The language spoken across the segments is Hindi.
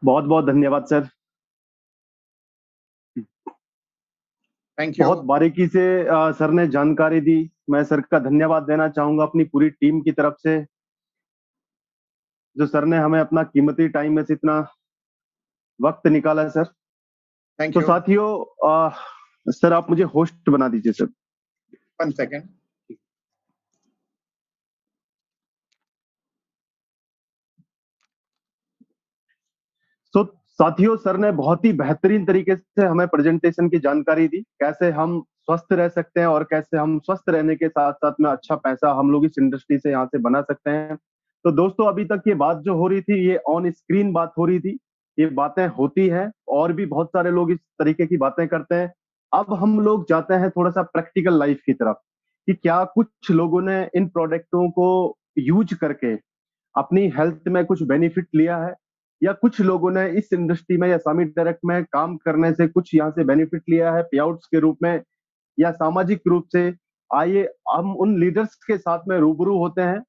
बहुत बहुत धन्यवाद सर। Thank you. बहुत बारीकी से सर ने जानकारी दी। मैं सर का धन्यवाद देना चाहूंगा अपनी पूरी टीम की तरफ से, जो सर ने हमें अपना कीमती टाइम में से इतना वक्त निकाला सर। थैंक तो यू। साथियों, सर आप मुझे होस्ट बना दीजिए सर। 1 सेकेंड। तो साथियों, सर ने बहुत ही बेहतरीन तरीके से हमें प्रेजेंटेशन की जानकारी दी, कैसे हम स्वस्थ रह सकते हैं और कैसे हम स्वस्थ रहने के साथ साथ में अच्छा पैसा हम लोग इस इंडस्ट्री से यहाँ से बना सकते हैं। तो दोस्तों, अभी तक ये बात जो हो रही थी, ये ऑन स्क्रीन बात हो रही थी। ये बातें होती हैं और भी बहुत सारे लोग इस तरीके की बातें करते हैं। अब हम लोग जाते हैं थोड़ा सा प्रैक्टिकल लाइफ की तरफ, कि क्या कुछ लोगों ने इन प्रोडक्टों को यूज करके अपनी हेल्थ में कुछ बेनिफिट लिया है, या कुछ लोगों ने इस इंडस्ट्री में या सामी डायरेक्ट में काम करने से कुछ यहाँ से बेनिफिट लिया है पेआउट्स के रूप में या सामाजिक रूप से। आइए हम उन लीडर्स के साथ में रूबरू होते हैं,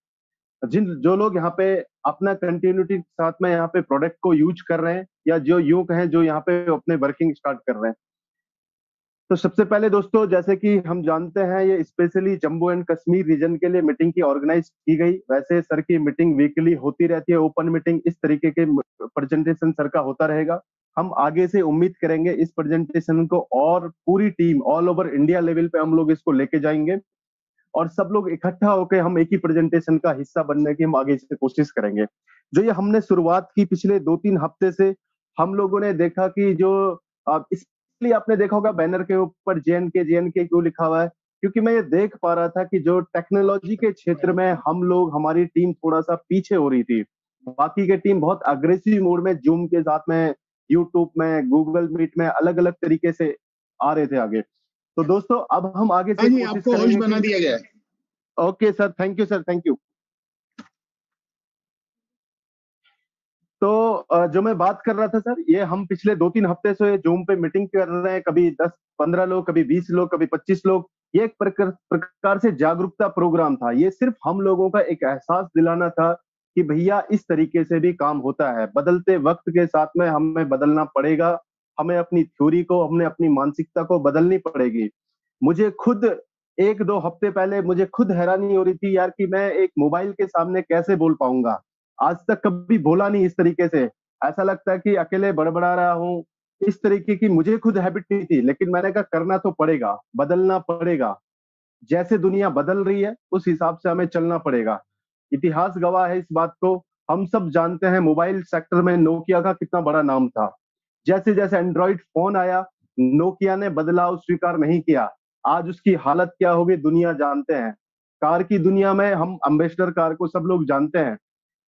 जिन जो लोग यहाँ पे अपना कंटिन्यूटी के साथ में यहाँ पे प्रोडक्ट को यूज कर रहे हैं, या जो युवक हैं जो यहाँ पे अपने वर्किंग स्टार्ट कर रहे हैं। तो सबसे पहले दोस्तों, जैसे कि हम जानते हैं, ये specially Jammu and Kashmir region के लिए मीटिंग की ऑर्गेनाइज की गई। वैसे सर की मीटिंग वीकली होती रहती है, ओपन मीटिंग। इस तरीके के प्रेजेंटेशन सर का होता रहेगा। हम आगे से उम्मीद करेंगे इस प्रेजेंटेशन को और पूरी team all over India level पे हम लोग इसको लेके जाएंगे, और सब लोग इकट्ठा होकर हम एक ही प्रेजेंटेशन का हिस्सा बनने की हम आगे से कोशिश करेंगे। जो ये हमने शुरुआत की पिछले 2-3 हफ्ते से, हम लोगों ने देखा कि जो इसलिए आपने देखा होगा बैनर के ऊपर जे एन के क्यों लिखा हुआ है, क्योंकि मैं ये देख पा रहा था कि जो टेक्नोलॉजी के क्षेत्र में हम लोग, हमारी टीम थोड़ा सा पीछे हो रही थी। बाकी के टीम बहुत अग्रेसिव मोड में जूम के साथ में, यूट्यूब में, गूगल मीट में अलग अलग तरीके से आ रहे थे आगे। तो दोस्तों, अब हम आगे हाँ से जी, कोशिश आपको होस्ट करेंगे बना कि दिया गया है। Okay sir, thank you sir, thank you. तो जो मैं बात कर रहा था सर, ये हम पिछले 2-3 हफ्ते से जूम पे मीटिंग कर रहे हैं। कभी 10-15 लोग, कभी 20 लोग, कभी 25 लोग। ये एक प्रकार से जागरूकता प्रोग्राम था। ये सिर्फ हम लोगों का एक एहसास दिलाना था कि भैया इस तरीके से भी काम होता है। बदलते वक्त के साथ में हमें बदलना पड़ेगा। हमें अपनी थ्योरी को, हमने अपनी मानसिकता को बदलनी पड़ेगी। मुझे खुद 1-2 हफ्ते पहले मुझे खुद हैरानी हो रही थी यार, कि मैं एक मोबाइल के सामने कैसे बोल पाऊंगा। आज तक कभी बोला नहीं इस तरीके से। ऐसा लगता है कि अकेले बड़बड़ा रहा हूँ। इस तरीके की मुझे खुद हैबिट नहीं थी, लेकिन मैंने कहा करना तो पड़ेगा, बदलना पड़ेगा। जैसे दुनिया बदल रही है उस हिसाब से हमें चलना पड़ेगा। इतिहास गवाह है इस बात को। हम सब जानते हैं मोबाइल सेक्टर में नोकिया का कितना बड़ा नाम था। जैसे जैसे एंड्रॉइड फोन आया, नोकिया ने बदलाव स्वीकार नहीं किया। आज उसकी हालत क्या होगी दुनिया जानते हैं। कार की दुनिया में हम अम्बेसडर कार को सब लोग जानते हैं।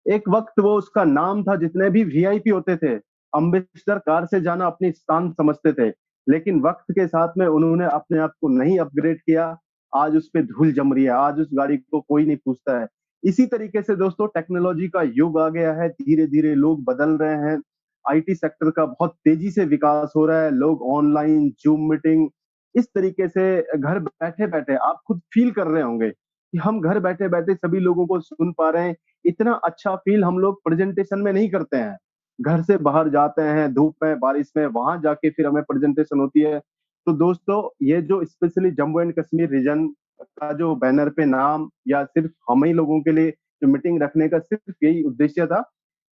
एक वक्त वो उसका नाम था, जितने भी वीआईपी होते थे अम्बेसडर कार से जाना अपनी शान समझते थे। लेकिन वक्त के साथ में उन्होंने अपने आप को नहीं अपग्रेड किया। आज उस पे धूल जम रही है, आज उस गाड़ी को कोई नहीं पूछता है। इसी तरीके से दोस्तों, टेक्नोलॉजी का युग आ गया है। धीरे धीरे लोग बदल रहे हैं। आईटी सेक्टर का बहुत तेजी से विकास हो रहा है। लोग ऑनलाइन जूम मीटिंग, इस तरीके से घर बैठे बैठे, आप खुद फील कर रहे होंगे कि हम घर बैठे बैठे सभी लोगों को सुन पा रहे हैं। इतना अच्छा फील हम लोग प्रेजेंटेशन में नहीं करते हैं। घर से बाहर जाते हैं धूप में, बारिश में, वहां जाके फिर हमें प्रेजेंटेशन होती है। तो दोस्तों, ये जो specially Jammu and Kashmir region का जो बैनर पे नाम, या सिर्फ हम ही लोगों के लिए जो मीटिंग रखने का सिर्फ यही उद्देश्य था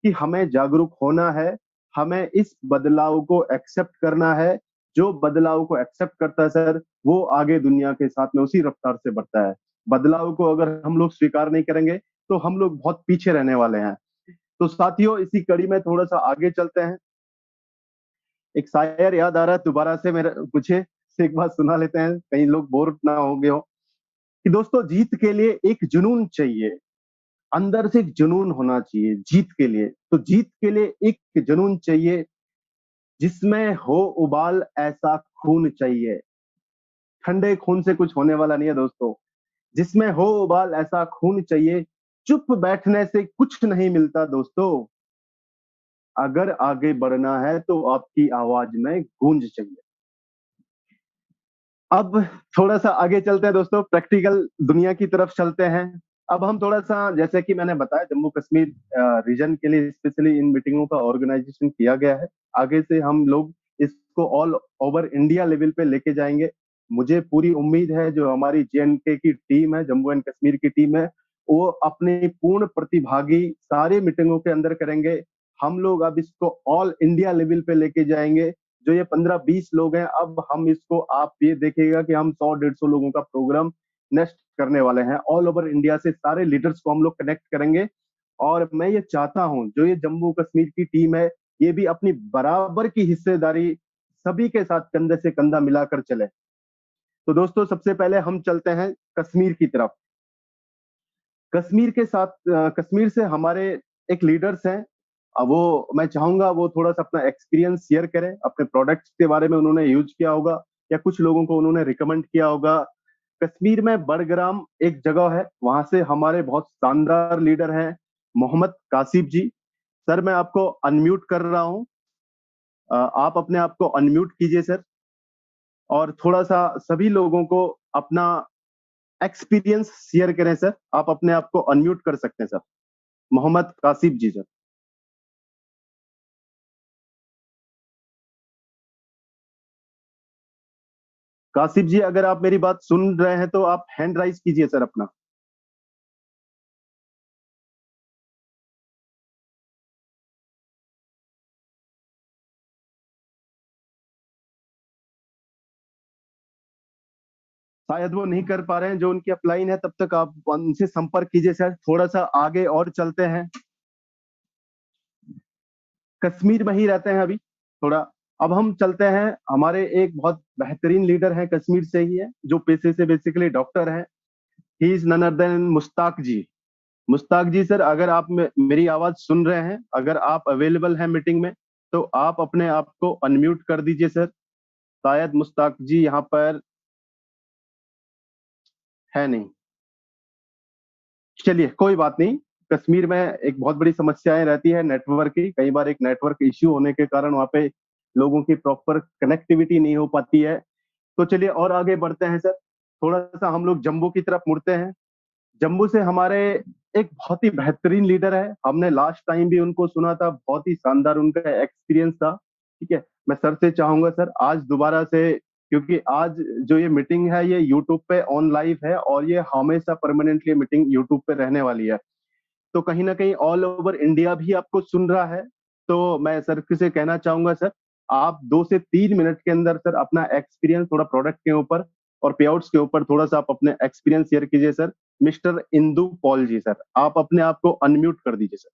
कि हमें जागरूक होना है। हमें इस बदलाव को एक्सेप्ट करना है। जो बदलाव को एक्सेप्ट करता है सर, वो आगे दुनिया के साथ में उसी रफ्तार से बढ़ता है। बदलाव को अगर हम लोग स्वीकार नहीं करेंगे तो हम लोग बहुत पीछे रहने वाले हैं। तो साथियों, इसी कड़ी में थोड़ा सा आगे चलते हैं। एक शायर याद आ रहा है दोबारा से, मेरे मुझे से एक बात सुना लेते हैं, कई लोग बोर ना हो गए हो। कि दोस्तों, जीत के लिए एक जुनून चाहिए। अंदर से एक जुनून होना चाहिए जीत के लिए। तो जीत के लिए एक जुनून चाहिए, जिसमें हो उबाल ऐसा खून चाहिए। ठंडे खून से कुछ होने वाला नहीं है दोस्तों। जिसमें हो उबाल ऐसा खून चाहिए। चुप बैठने से कुछ नहीं मिलता दोस्तों। अगर आगे बढ़ना है तो आपकी आवाज में गूंज चाहिए। अब थोड़ा सा आगे चलते हैं दोस्तों, प्रैक्टिकल दुनिया की तरफ चलते हैं। अब हम थोड़ा सा, जैसे कि मैंने बताया, जम्मू कश्मीर रीजन के लिए स्पेशली इन मीटिंगों का ऑर्गेनाइजेशन किया गया है। आगे से हम लोग इसको ऑल ओवर इंडिया लेवल पे लेके जाएंगे। मुझे पूरी उम्मीद है जो हमारी जेएनके की टीम है, जम्मू एंड कश्मीर की टीम है, वो अपने पूर्ण प्रतिभागी सारे मीटिंगों के अंदर करेंगे। हम लोग अब इसको ऑल इंडिया लेवल पे लेके जाएंगे। जो ये 15-20 लोग हैं, अब हम इसको, आप ये देखिएगा कि हम 100-150 लोगों का प्रोग्राम नेक्स्ट करने वाले हैं। ऑल ओवर इंडिया से सारे लीडर्स को हम लोग कनेक्ट करेंगे। और मैं ये चाहता हूं जो ये जम्मू कश्मीर की टीम है, ये भी अपनी बराबर की हिस्सेदारी सभी के साथ कंधे से कंधा मिलाकर चले। तो दोस्तों, सबसे पहले हम चलते हैं कश्मीर की तरफ। कश्मीर के साथ कश्मीर से हमारे एक लीडर्स हैं। वो मैं चाहूंगा वो थोड़ा सा अपना एक्सपीरियंस शेयर करें, अपने प्रोडक्ट्स के बारे में उन्होंने यूज किया होगा या कुछ लोगों को उन्होंने रिकमेंड किया होगा। कश्मीर में बड़ग्राम एक जगह है, वहां से हमारे बहुत शानदार लीडर हैं मोहम्मद कासिफ जी। सर, मैं आपको अनम्यूट कर रहा हूं। आप अपने आप को अनम्यूट कीजिए सर, और थोड़ा सा सभी लोगों को अपना एक्सपीरियंस शेयर करें सर। आप अपने आप को अनम्यूट कर सकते हैं सर। मोहम्मद कासिफ जी सर। कासिफ जी, अगर आप मेरी बात सुन रहे हैं तो आप हैंड राइज कीजिए सर अपना। शायद वो नहीं कर पा रहे हैं, जो उनकी अपलाइन है, तब तक आप उनसे संपर्क कीजिए सर। थोड़ा सा आगे और चलते हैं। कश्मीर में ही रहते हैं अभी थोड़ा। अब हम चलते हैं, हमारे एक बहुत बेहतरीन लीडर हैं, कश्मीर से ही है, जो पेशे से बेसिकली डॉक्टर हैं। He is none other than Mushtaq ji. Mushtaq ji sir, अगर आप मेरी आवाज सुन रहे हैं, अगर आप अवेलेबल हैं मीटिंग में, तो आप अपने आप को अनम्यूट कर दीजिए सर। शायद मुश्ताक जी यहाँ पर है नहीं। चलिए, कोई बात नहीं। कश्मीर में एक बहुत बड़ी समस्याएं रहती है नेटवर्क की। कई बार एक नेटवर्क इश्यू होने के कारण वहां पे लोगों की प्रॉपर कनेक्टिविटी नहीं हो पाती है। तो चलिए और आगे बढ़ते हैं सर। थोड़ा सा हम लोग जम्मू की तरफ मुड़ते हैं। जम्मू से हमारे एक बहुत ही बेहतरीन लीडर है। हमने लास्ट टाइम भी उनको सुना था, बहुत ही शानदार उनका एक्सपीरियंस था। ठीक है, मैं सर से चाहूंगा सर, आज दोबारा से, क्योंकि आज जो ये मीटिंग है ये यूट्यूब पे ऑन लाइव है, और ये हमेशा परमानेंटली मीटिंग यूट्यूब पे रहने वाली है। तो कहीं ना कहीं ऑल ओवर इंडिया भी आपको सुन रहा है। तो मैं सर से कहना चाहूंगा सर, आप 2 से 3 मिनट के अंदर सर अपना एक्सपीरियंस थोड़ा प्रोडक्ट के ऊपर और पेआउट्स के ऊपर थोड़ा सा आप अपने एक्सपीरियंस शेयर कीजिए sir. Mister Indu Pal ji sir, आप अपने आप को अनम्यूट कर दीजिए सर।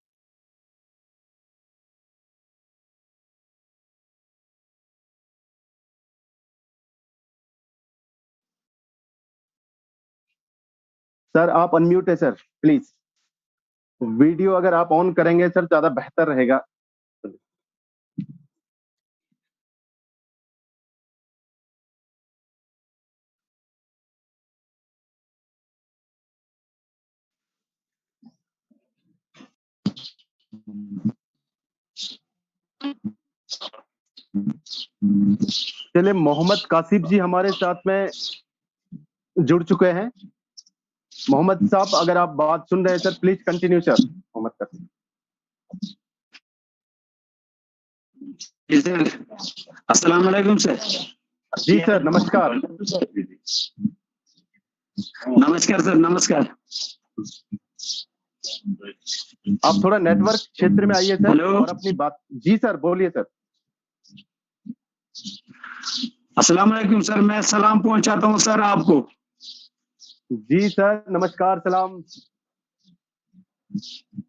सर आप अनम्यूट है सर, प्लीज। वीडियो अगर आप ऑन करेंगे सर, ज्यादा बेहतर रहेगा। चलिए, मोहम्मद कासिफ जी हमारे साथ में जुड़ चुके हैं। मोहम्मद साहब, अगर आप बात सुन रहे हैं sir, please continue sir. Mohammad Kashif ji sir, अस्सलाम वालेकुम सर। जी सर, नमस्कार। नमस्कार सर, नमस्कार। आप थोड़ा नेटवर्क क्षेत्र में आइए सर, हेलो। और अपनी बात, जी सर बोलिए सर। अस्सलाम वालेकुम सर, मैं सलाम पहुंचाता हूं सर आपको। जी सर, नमस्कार, सलाम।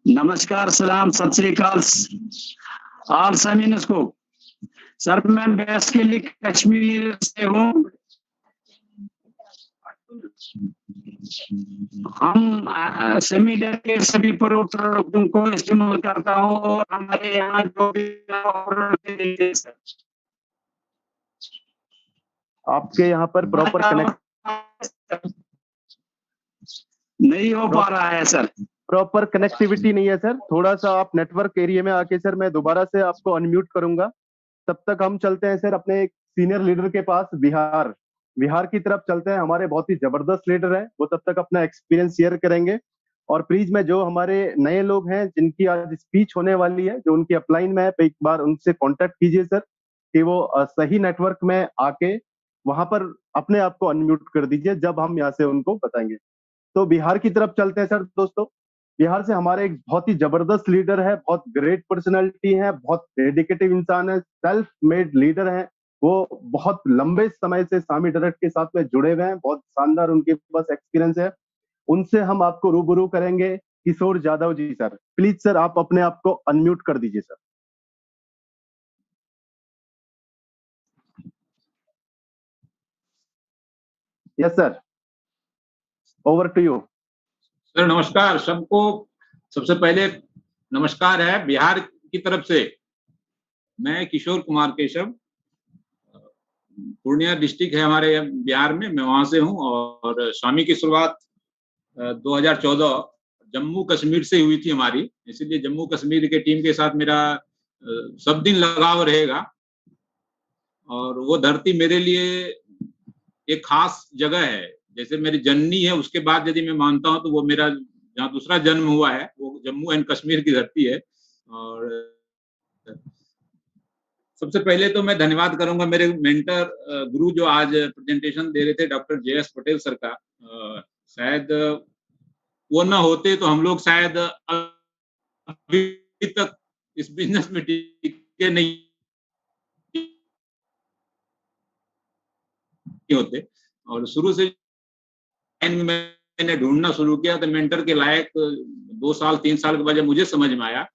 नमस्कार, सलाम, सत श्री अकाल ऑल समीनस को। सर मैं बेसिकली कश्मीर से हूँ। हम सेमी डेलिकेट सभी प्रोडक्टों को इस्तेमाल करता हूँ, और हमारे यहाँ जो भी आपके यहाँ पर प्रॉपर कनेक्ट नहीं हो पा रहा है सर। प्रॉपर कनेक्टिविटी नहीं है सर। थोड़ा सा आप नेटवर्क एरिया में आके सर, मैं दोबारा से आपको अनम्यूट करूंगा। तब तक हम चलते हैं सर अपने एक सीनियर लीडर के पास, बिहार। बिहार की तरफ चलते हैं। हमारे बहुत ही जबरदस्त लीडर हैं, वो तब तक अपना एक्सपीरियंस शेयर करेंगे। और प्लीज में जो हमारे नए लोग हैं जिनकी आज स्पीच होने वाली है, जो उनकी अपलाइन में है, तो एक बार उनसे कांटेक्ट कीजिए सर कि वो सही नेटवर्क में आके वहां पर अपने आप को अनम्यूट कर दीजिए जब हम यहाँ से उनको बताएंगे। तो बिहार की तरफ चलते हैं सर। दोस्तों, बिहार से हमारे एक बहुत ही जबरदस्त लीडर है, बहुत ग्रेट पर्सनैलिटी है, बहुत डेडिकेटिव इंसान है, सेल्फ मेड लीडर है। वो बहुत लंबे समय से स्वामी डायरेक्ट के साथ में जुड़े हुए हैं, बहुत शानदार उनके पास एक्सपीरियंस है। उनसे हम आपको रूबरू करेंगे। Kishore Jadhav ji sir, please sir आप अपने आप को अनम्यूट कर दीजिए sir. Yes sir, over to you. Sir नमस्कार सबको। सबसे पहले नमस्कार है बिहार की तरफ से। मैं किशोर कुमार केशव, पूर्णिया डिस्ट्रिक्ट है हमारे बिहार में, मैं वहां से हूं। और स्वामी की शुरुआत 2014 जम्मू कश्मीर से हुई थी हमारी, इसीलिए जम्मू कश्मीर के टीम के साथ मेरा सब दिन लगाव रहेगा। और वो धरती मेरे लिए एक खास जगह है, जैसे मेरी जननी है उसके बाद यदि मैं मानता हूं तो वो मेरा जहाँ दूसरा जन्म हुआ है वो जम्मू एंड कश्मीर की धरती है। और सबसे पहले तो मैं धन्यवाद करूंगा मेरे मेंटर गुरु जो आज प्रेजेंटेशन दे रहे थे, डॉक्टर JS पटेल सर का। शायद वो ना होते तो हम लोग शायद अभी तक इस बिजनेस में टिके नहीं होते। और शुरू से मैंने ढूंढना शुरू किया तो मेंटर के लायक 2 साल 3 साल के बाद जब मुझे समझ में आया,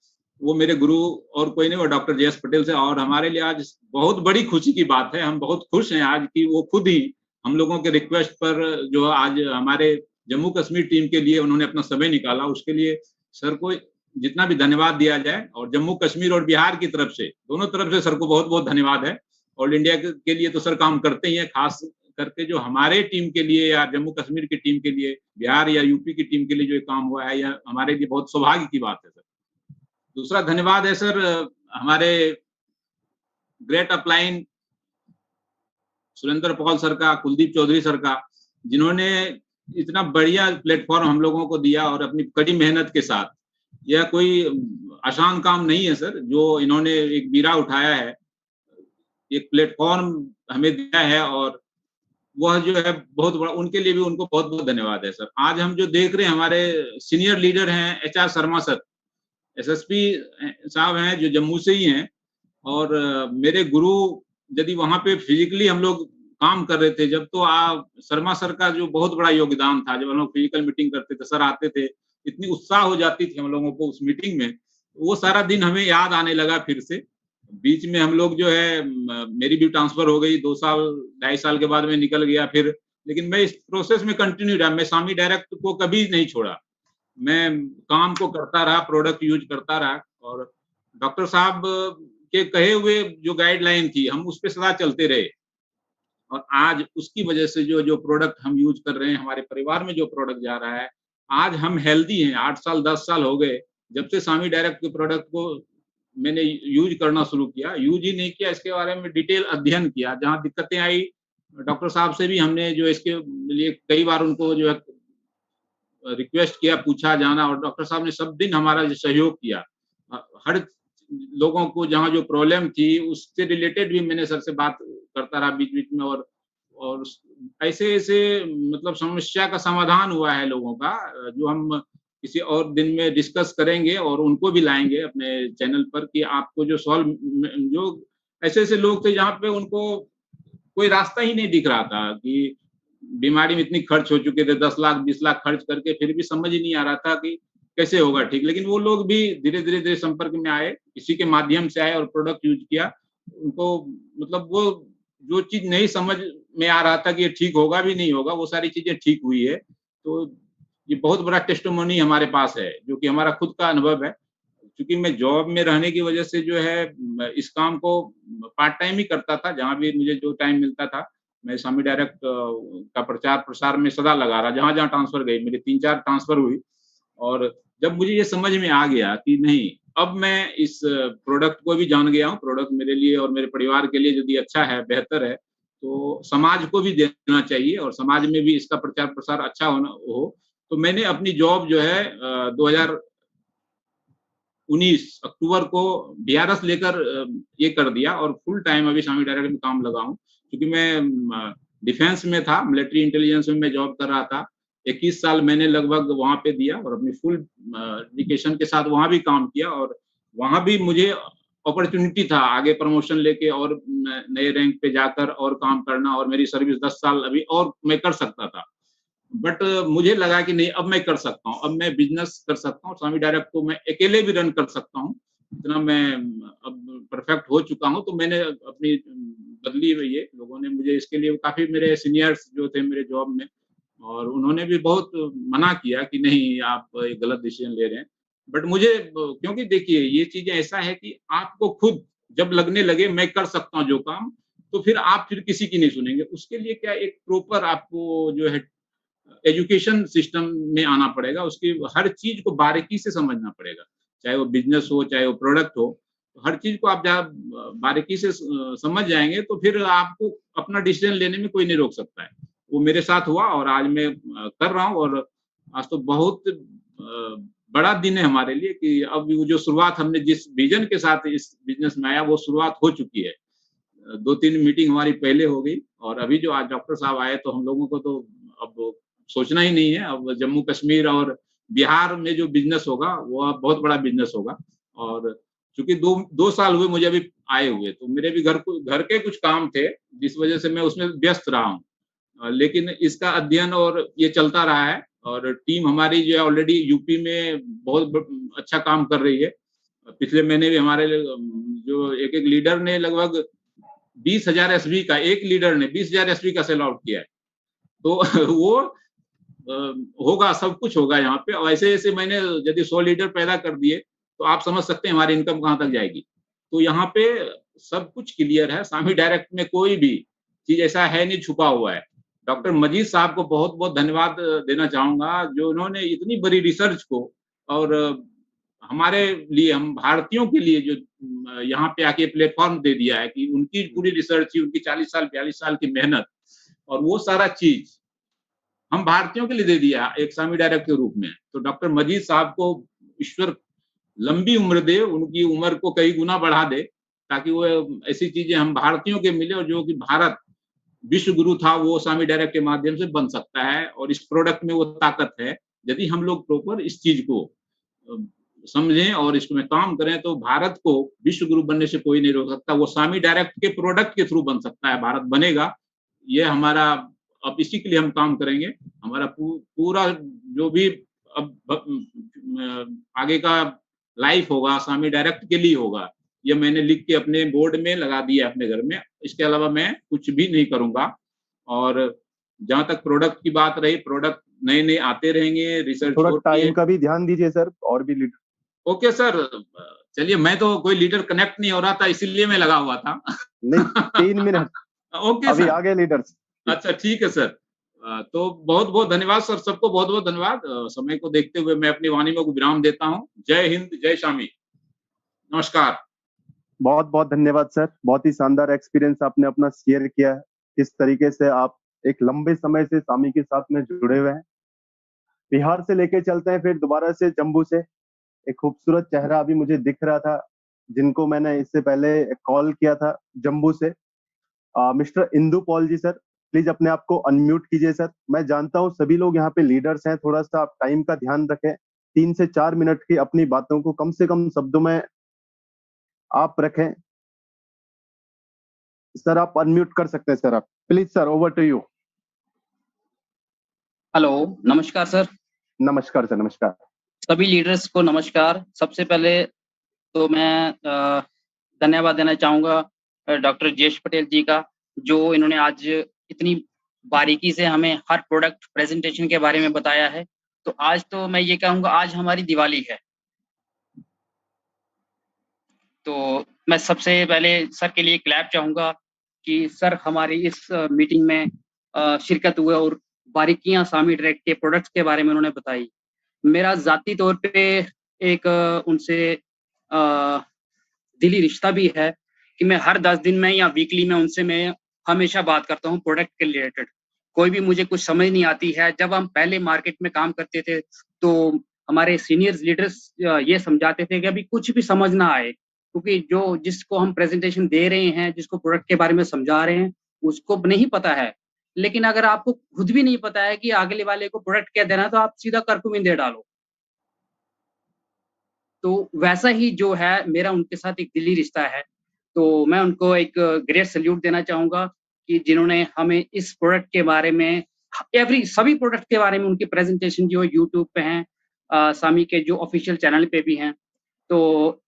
वो मेरे गुरु और कोई नहीं, वो डॉक्टर JS पटेल से। और हमारे लिए आज बहुत बड़ी खुशी की बात है, हम बहुत खुश हैं आज कि वो खुद ही हम लोगों के रिक्वेस्ट पर जो आज हमारे जम्मू कश्मीर टीम के लिए उन्होंने अपना समय निकाला, उसके लिए सर को जितना भी धन्यवाद दिया जाए। और जम्मू कश्मीर और बिहार की तरफ से, दोनों तरफ से सर को बहुत बहुत धन्यवाद है। ऑल इंडिया के लिए तो सर काम करते ही है, खास करके जो हमारे टीम के लिए या जम्मू कश्मीर की टीम के लिए, बिहार या यूपी की टीम के लिए जो काम हुआ है, यह हमारे लिए बहुत सौभाग्य की बात है सर। दूसरा धन्यवाद है सर हमारे great upline Surendra Paul sir का, कुलदीप चौधरी सर का, जिन्होंने इतना बढ़िया प्लेटफॉर्म हम लोगों को दिया और अपनी कड़ी मेहनत के साथ। यह कोई आसान काम नहीं है सर, जो इन्होंने एक बीड़ा उठाया है, एक प्लेटफॉर्म हमें दिया है, और वह जो है बहुत बड़ा, उनके लिए भी उनको बहुत बहुत धन्यवाद है सर। आज हम जो देख रहे हैं, हमारे सीनियर लीडर हैं HR शर्मा सर, SSP साहब हैं जो जम्मू से ही हैं। और मेरे गुरु यदि वहां पे फिजिकली हम लोग काम कर रहे थे जब, तो शर्मा सर का जो बहुत बड़ा योगदान था, जब हम लोग फिजिकल मीटिंग करते थे, सर आते थे, इतनी उत्साह हो जाती थी हम लोगों को उस मीटिंग में, वो सारा दिन हमें याद आने लगा फिर से। बीच में हम लोग जो है, मेरी भी ट्रांसफर हो गई 2 साल 2.5 साल के बाद मैं निकल गया फिर, लेकिन मैं इस प्रोसेस में कंटिन्यू रहा। मैं स्वामी डायरेक्ट को कभी नहीं छोड़ा, मैं काम को करता रहा, प्रोडक्ट यूज करता रहा। और डॉक्टर साहब के कहे हुए जो गाइडलाइन थी, हम उस पर सदा चलते रहे। और आज उसकी वजह से जो प्रोडक्ट हम यूज कर रहे हैं, हमारे परिवार में जो प्रोडक्ट जा रहा है, आज हम हेल्दी हैं। 8 साल 10 साल हो गए जब से स्वामी डायरेक्ट के प्रोडक्ट को मैंने यूज करना शुरू किया। यूज ही नहीं किया, इसके बारे में डिटेल अध्ययन किया। जहां दिक्कतें आई, डॉक्टर साहब से भी हमने जो इसके लिए कई बार उनको जो है रिक्वेस्ट किया, पूछा जाना, और डॉक्टर साहब ने सब दिन हमारा जो सहयोग किया। हर लोगों को जहाँ जो प्रॉब्लम थी उससे रिलेटेड भी मैंने सर से बात करता रहा बीच बीच में। और ऐसे ऐसे मतलब समस्या का समाधान हुआ है लोगों का, जो हम किसी और दिन में डिस्कस करेंगे और उनको भी लाएंगे अपने चैनल पर, कि आपको जो जो ऐसे ऐसे लोग थे जहाँ पे उनको कोई रास्ता ही नहीं दिख रहा था, कि बीमारी में इतनी खर्च हो चुके थे, 10 लाख 20 लाख खर्च करके, फिर भी समझ ही नहीं आ रहा था कि कैसे होगा ठीक। लेकिन वो लोग भी धीरे धीरे संपर्क में आए, इसी के माध्यम से आए और प्रोडक्ट यूज किया। उनको मतलब वो जो चीज नहीं समझ में आ रहा था कि ये ठीक होगा भी नहीं होगा, वो सारी चीजें ठीक हुई है। तो ये बहुत बड़ा टेस्टिमोनी हमारे पास है, जो कि हमारा खुद का अनुभव है। क्योंकि मैं जॉब में रहने की वजह से जो है इस काम को पार्ट टाइम ही करता था, जहाँ भी मुझे जो टाइम मिलता था। मैं स्वामी डायरेक्ट का प्रचार प्रसार में सदा लगा रहा, जहाँ जहाँ ट्रांसफर गई, मेरी 3-4 ट्रांसफर हुई। और जब मुझे ये समझ में आ गया कि नहीं, अब मैं इस प्रोडक्ट को भी जान गया हूँ, प्रोडक्ट मेरे लिए और मेरे परिवार के लिए यदि अच्छा है, बेहतर है, तो समाज को भी देना चाहिए और समाज में भी इसका प्रचार प्रसार अच्छा हो। तो मैंने अपनी जॉब जो है 2019 अक्टूबर को बीआरएस लेकर ये कर दिया और फुल टाइम अभी स्वामी डायरेक्ट में काम लगा हूँ, क्योंकि मैं डिफेंस में था, मिलिट्री इंटेलिजेंस में मैं जॉब कर रहा था। 21 साल मैंने लगभग वहाँ पे दिया और अपनी फुल डेडिकेशन के साथ वहाँ भी काम किया और वहाँ भी मुझे अपॉर्चुनिटी था आगे प्रमोशन लेके और नए रैंक पे जाकर और काम करना, और मेरी सर्विस 10 साल अभी और मैं कर सकता था। बट मुझे लगा कि नहीं, अब मैं कर सकता हूँ, अब मैं बिजनेस कर सकता हूँ, स्वामी डायरेक्ट को मैं अकेले भी रन कर सकता हूँ, इतना मैं अब परफेक्ट हो चुका हूँ। तो मैंने अपनी बदली हुई है, लोगों ने मुझे इसके लिए, काफी मेरे सीनियर्स जो थे मेरे जॉब में, और उन्होंने भी बहुत मना किया कि नहीं, आप एक गलत डिसीजन ले रहे हैं। बट मुझे, क्योंकि देखिए ये चीजें ऐसा है कि आपको खुद जब लगने लगे मैं कर सकता हूँ जो काम, तो फिर आप किसी की नहीं सुनेंगे। उसके लिए क्या, एक प्रॉपर आपको जो है एजुकेशन सिस्टम में आना पड़ेगा, उसकी हर चीज को बारीकी से समझना पड़ेगा, चाहे वो बिजनेस हो, चाहे वो प्रोडक्ट हो। तो हर चीज को आप जब बारीकी से समझ जाएंगे तो फिर आपको अपना डिसीजन लेने में कोई नहीं रोक सकता है। वो मेरे साथ हुआ और आज मैं कर रहा हूँ, और आज तो बहुत बड़ा दिन है हमारे लिए कि अब वो जो शुरुआत हमने जिस विजन के साथ इस बिजनेस में आया, वो शुरुआत हो चुकी है। 2-3 मीटिंग हमारी पहले हो गई, और अभी जो आज डॉक्टर साहब आए तो हम लोगों को तो अब सोचना ही नहीं है। अब जम्मू कश्मीर और बिहार में जो बिजनेस होगा वो अब बहुत बड़ा बिजनेस होगा। और चूंकि 2 साल हुए मुझे अभी आए हुए, तो मेरे भी घर के कुछ काम थे जिस वजह से मैं उसमें व्यस्त रहा हूँ। लेकिन इसका अध्ययन और ये चलता रहा है, और टीम हमारी जो है ऑलरेडी यूपी में बहुत अच्छा काम कर रही है। पिछले महीने भी हमारे जो एक लीडर ने लगभग 20,000 एसवी का, एक लीडर ने 20,000 एसवी का सेल आउट किया है। तो वो होगा, सब कुछ होगा यहाँ पे। और ऐसे मैंने यदि 100 लीडर पैदा कर दिए तो आप समझ सकते हैं हमारी इनकम कहाँ तक जाएगी। तो यहाँ पे सब कुछ क्लियर है, स्वामी डायरेक्ट में कोई भी चीज ऐसा है नहीं छुपा हुआ है। डॉक्टर मजीद साहब को बहुत बहुत धन्यवाद देना चाहूंगा, जो उन्होंने इतनी बड़ी रिसर्च को और हमारे लिए, हम भारतीयों के लिए जो यहाँ पे आके प्लेटफॉर्म दे दिया है, कि उनकी पूरी रिसर्च ही, उनकी 40 साल 42 साल की मेहनत और वो सारा चीज हम भारतीयों के लिए दे दिया एक स्वामी डायरेक्ट के रूप में। तो डॉक्टर मजीद साहब को ईश्वर लंबी उम्र दे, उनकी उम्र को कई गुना बढ़ा दे, ताकि वो ऐसी चीजें हम भारतीयों के मिले, और जो कि भारत विश्व गुरु था वो स्वामी डायरेक्ट के माध्यम से बन सकता है। और इस प्रोडक्ट में वो ताकत है, यदि हम लोग प्रॉपर इस चीज को समझें और इसमें काम करें, तो भारत को विश्व गुरु बनने से कोई नहीं रोक सकता। वो स्वामी डायरेक्ट के प्रोडक्ट के थ्रू बन सकता है, भारत बनेगा। ये हमारा, अब इसी के लिए हम काम करेंगे। हमारा पूरा जो भी अब आगे का लाइफ होगा स्वामी डायरेक्ट के लिए होगा। ये मैंने लिख के अपने बोर्ड में लगा दिया अपने घर में। इसके अलावा मैं कुछ भी नहीं करूंगा। और जहां तक प्रोडक्ट की बात रही, प्रोडक्ट नए नए आते रहेंगे, रिसर्च थोड़ा टाइम का भी ध्यान दीजिए सर, और भी लीडर। ओके सर, चलिए, मैं तो कोई लीडर कनेक्ट नहीं हो रहा था, इसीलिए मैं लगा हुआ था। नहीं, 3 मिनट ओके अभी सर, आगे लीडर्स। अच्छा ठीक है सर। तो बहुत बहुत धन्यवाद सर, सबको बहुत बहुत धन्यवाद। समय को देखते हुए मैं अपनी वाणी में विराम देता हूँ। जय हिंद, जय स्वामी, नमस्कार। बहुत बहुत धन्यवाद सर, बहुत ही शानदार एक्सपीरियंस आपने अपना शेयर किया है। किस तरीके से आप एक लंबे समय से स्वामी के साथ में जुड़े हुए हैं। बिहार से लेके चलते हैं फिर दोबारा से जम्मू से। एक खूबसूरत चेहरा अभी मुझे दिख रहा था, जिनको मैंने इससे पहले कॉल किया था जम्मू से। Mister Indu Pal ji sir, please अपने आप को अनम्यूट कीजिए सर। मैं जानता हूं सभी लोग यहाँ पे लीडर्स हैं, थोड़ा सा आप टाइम का ध्यान रखें। 3 से 4 मिनट की अपनी बातों को कम से कम शब्दों में आप रखें। सर आप अनम्यूट कर सकते हैं सर, आप please sir, over to you. Hello, नमस्कार सर। नमस्कार सर, नमस्कार। सभी लीडर्स को नमस्कार। सबसे पहले तो मैं धन्यवाद देना चाहूँगा डॉक्टर जयेश पटेल जी का, जो इन्होंने आज इतनी बारीकी से हमें हर प्रोडक्ट प्रेजेंटेशन के बारे में बताया है। तो आज तो मैं ये कहूँगा, आज हमारी दिवाली है। तो मैं सबसे पहले सर के लिए क्लैप चाहूँगा कि सर हमारी इस मीटिंग में शिरकत हुए और बारीकियां स्वामी डायरेक्ट के प्रोडक्ट्स के बारे में उन्होंने बताई। मेरा ज़ाती तौर पे एक उनसे दिली रिश्ता भी है कि मैं हर 10 दिन में या वीकली में उनसे मैं हमेशा बात करता हूँ प्रोडक्ट के रिलेटेड। कोई भी मुझे कुछ समझ नहीं आती है। जब हम पहले मार्केट में काम करते थे तो हमारे सीनियर्स लीडर्स ये समझाते थे कि अभी कुछ भी समझ ना आए, क्योंकि जो जिसको हम प्रेजेंटेशन दे रहे हैं, जिसको प्रोडक्ट के बारे में समझा रहे हैं, उसको नहीं पता है। लेकिन अगर आपको खुद भी नहीं पता है कि अगले वाले को प्रोडक्ट क्या देना है, तो आप सीधा करकुमिन दे डालो। तो वैसा ही जो है मेरा उनके साथ एक दिली रिश्ता है। तो मैं उनको एक ग्रेट सैल्यूट देना चाहूँगा कि जिन्होंने हमें इस प्रोडक्ट के बारे में सभी प्रोडक्ट के बारे में उनकी प्रेजेंटेशन जो यूट्यूब पे हैं, सामी के जो ऑफिशियल चैनल पे भी हैं। तो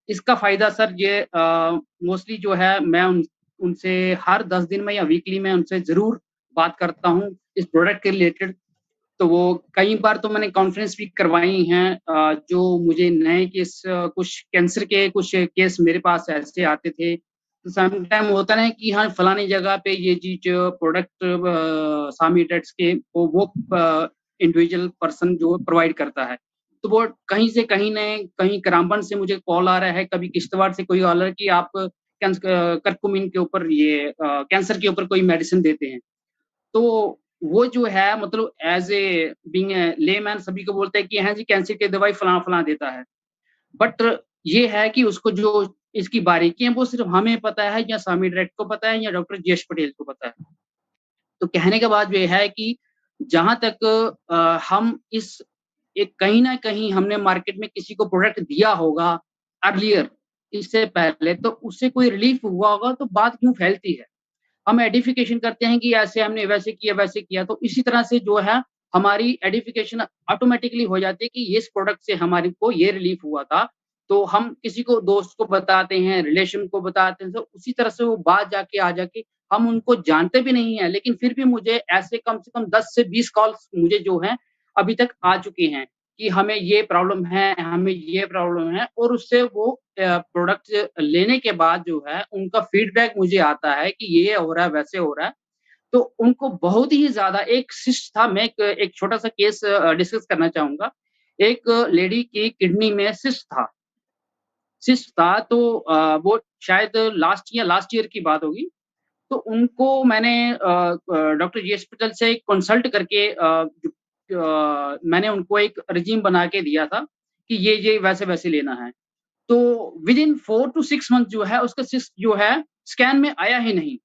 इसका फ़ायदा सर ये मोस्टली जो है मैं उनसे हर 10 दिन में या वीकली में उनसे ज़रूर बात करता हूँ इस प्रोडक्ट के रिलेटेड। तो वो कई बार तो मैंने कॉन्फ्रेंस भी करवाई हैं, जो मुझे नए केस कुछ कैंसर के कुछ केस मेरे पास ऐसे आते थे। तो सम टाइम होता है कि हाँ, फलानी जगह पे ये चीज़ प्रोडक्ट सामी टेट्स के वो इंडिविजुअल पर्सन जो प्रोवाइड करता है। तो वो कहीं से कहीं करामबन से मुझे कॉल आ रहा है, कभी किश्तवाड़ से कोई आ रहा है कि आप करकुमिन के ऊपर ये कैंसर के ऊपर कोई मेडिसिन देते हैं। तो वो जो है मतलब as a being a layman सभी को बोलते हैं कि हाँ जी, कैंसर की दवाई फलाना-फलाना देता है। बट ये है कि उसको जो इसकी बारीकी है वो सिर्फ़ हमें पता है या सामी डायरेक्ट को पता है या डॉक्टर जेश पटेल को पता है। तो कहने का बात ये है कि जहाँ तक हम इस एक कहीं न कहीं हमने मार्केट में किसी को प्रोडक्ट दिया होगा अर्लियर, इससे पहले, तो उससे कोई रिलीफ़ हुआ होगा तो बात क्यों फैलती है? हम एडिफिकेशन करते हैं कि ऐसे हमने वैसे किया, तो इसी तरह से जो है हमारी एडिफिकेशन ऑटोमेटिकली हो जाती है कि इस प्रोडक्ट से हमारे को ये रिलीफ हुआ था। तो हम किसी को दोस्त को बताते हैं, रिलेशन को बताते हैं, तो उसी तरह से वो बात जाके हम उनको जानते भी नहीं हैं, लेकिन फिर भी मुझे ऐसे कम से कम 10 से 20 कॉल्स मुझे जो हैं अभी तक आ चुकी हैं कि हमें ये प्रॉब्लम है, हमें ये प्रॉब्लम है, और उससे वो प्रोडक्ट लेने के बाद जो है उनका फीडबैक मुझे आता है कि ये हो रहा है, वैसे हो रहा है। तो उनको बहुत ही ज़्यादा एक सिस्ट था, मैं एक छोटा-सा केस डिस्कस करना चाहूँगा। एक लेडी की किडनी में सिस्ट था, तो वो शायद लास्ट ईयर की बात होगी। तो उनको मैंने डॉक्टर जीएस पटेल से कंसल्ट करके मैंने उनको एक रेज़्यूमे बना के दिया था कि ये वैसे-वैसे लेना है। तो विदिन 4 टू 6 मंथ जो है उसका सिस्ट जो है स्कैन में आया ही नहीं।